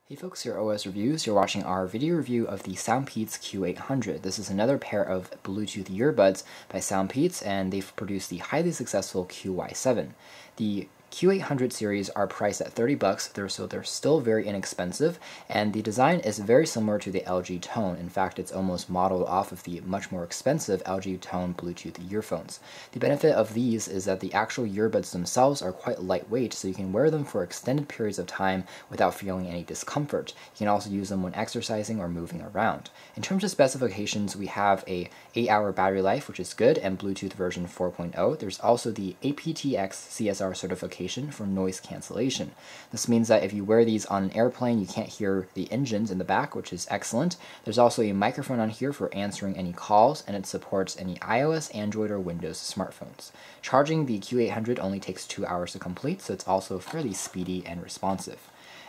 Hey folks, here OS Reviews. You're watching our video review of the SoundPeats Q800. This is another pair of Bluetooth earbuds by SoundPeats, and they've produced the highly successful QY7. The Q800 series are priced at $30, so they're still very inexpensive, and the design is very similar to the LG Tone. In fact, it's almost modeled off of the much more expensive LG Tone Bluetooth earphones. The benefit of these is that the actual earbuds themselves are quite lightweight, so you can wear them for extended periods of time without feeling any discomfort. You can also use them when exercising or moving around. In terms of specifications, we have a 8-hour battery life, which is good, and Bluetooth version 4.0. There's also the aptX CSR certification for noise cancellation. This means that if you wear these on an airplane, you can't hear the engines in the back, which is excellent. There's also a microphone on here for answering any calls, and it supports any iOS, Android, or Windows smartphones. Charging the Q800 only takes 2 hours to complete, so it's also fairly speedy and responsive.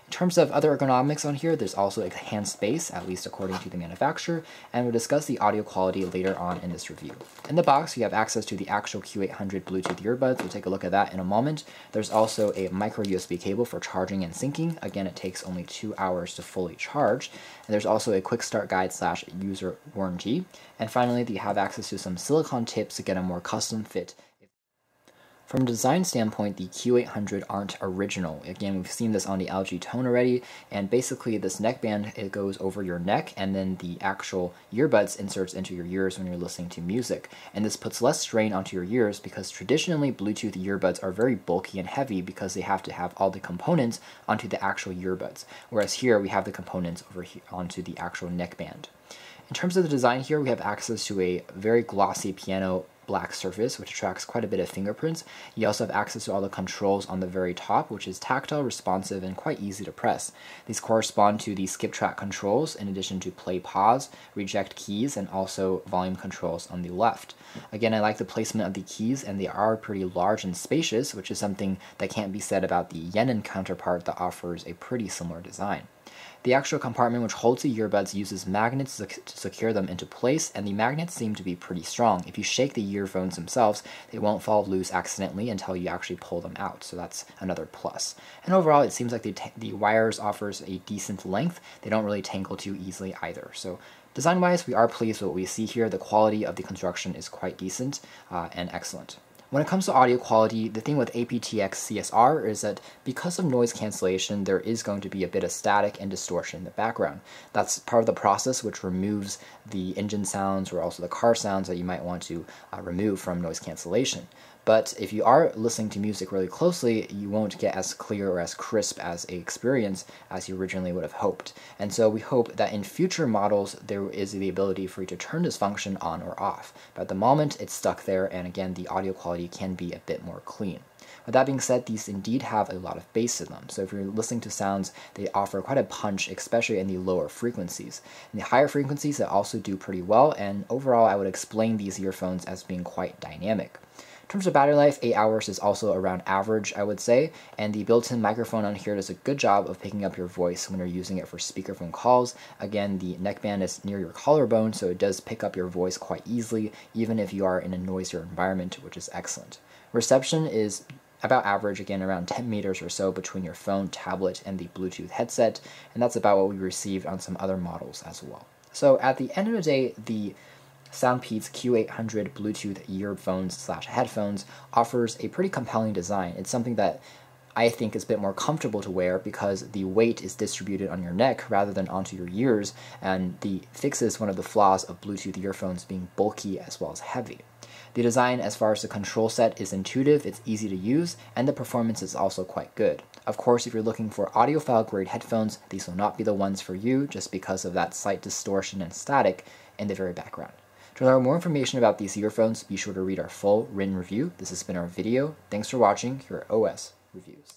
In terms of other ergonomics on here, there's also enhanced bass, at least according to the manufacturer, and we'll discuss the audio quality later on in this review. In the box, you have access to the actual Q800 Bluetooth earbuds. We'll take a look at that in a moment. There's also a micro USB cable for charging and syncing. Again, it takes only 2 hours to fully charge. And there's also a quick start guide / user warranty. And finally, you have access to some silicone tips to get a more custom fit. From a design standpoint, the Q800 aren't original. Again, we've seen this on the LG Tone already, and basically this neckband, it goes over your neck, and then the actual earbuds inserts into your ears when you're listening to music. And this puts less strain onto your ears because traditionally Bluetooth earbuds are very bulky and heavy because they have to have all the components onto the actual earbuds, whereas here we have the components over here onto the actual neckband. In terms of the design here, we have access to a very glossy piano black surface, which attracts quite a bit of fingerprints. You also have access to all the controls on the very top, which is tactile, responsive, and quite easy to press. These correspond to the skip track controls, in addition to play, pause, reject keys, and also volume controls on the left. Again, I like the placement of the keys, and they are pretty large and spacious, which is something that can't be said about the Yenin counterpart that offers a pretty similar design. The actual compartment which holds the earbuds uses magnets to secure them into place, and the magnets seem to be pretty strong. If you shake the earphones themselves, they won't fall loose accidentally until you actually pull them out, so that's another plus. And overall, it seems like the wires offers a decent length. They don't really tangle too easily either. So design-wise, we are pleased with what we see here. The quality of the construction is quite decent and excellent. When it comes to audio quality, the thing with aptX CSR is that because of noise cancellation, there is going to be a bit of static and distortion in the background. That's part of the process which removes the engine sounds or also the car sounds that you might want to remove from noise cancellation. But if you are listening to music really closely, you won't get as clear or as crisp as an experience as you originally would have hoped. And so we hope that in future models, there is the ability for you to turn this function on or off. But at the moment, it's stuck there, and again, the audio quality can be a bit more clean. With that being said, these indeed have a lot of bass in them. So if you're listening to sounds, they offer quite a punch, especially in the lower frequencies. In the higher frequencies, they also do pretty well, and overall, I would explain these earphones as being quite dynamic. In terms of battery life, 8 hours is also around average, I would say, and the built-in microphone on here does a good job of picking up your voice when you're using it for speakerphone calls. Again, the neckband is near your collarbone, so it does pick up your voice quite easily, even if you are in a noisier environment, which is excellent. Reception is about average, again around 10 meters or so between your phone, tablet, and the Bluetooth headset, and that's about what we received on some other models as well. So at the end of the day, the SoundPeats Q800 Bluetooth earphones / headphones offers a pretty compelling design. It's something that I think is a bit more comfortable to wear because the weight is distributed on your neck rather than onto your ears, and fixes one of the flaws of Bluetooth earphones being bulky as well as heavy. The design as far as the control set is intuitive, it's easy to use, and the performance is also quite good. Of course, if you're looking for audiophile grade headphones, these will not be the ones for you just because of that slight distortion and static in the very background. To learn more information about these earphones, be sure to read our full written review. This has been our video. Thanks for watching. Here are OS Reviews.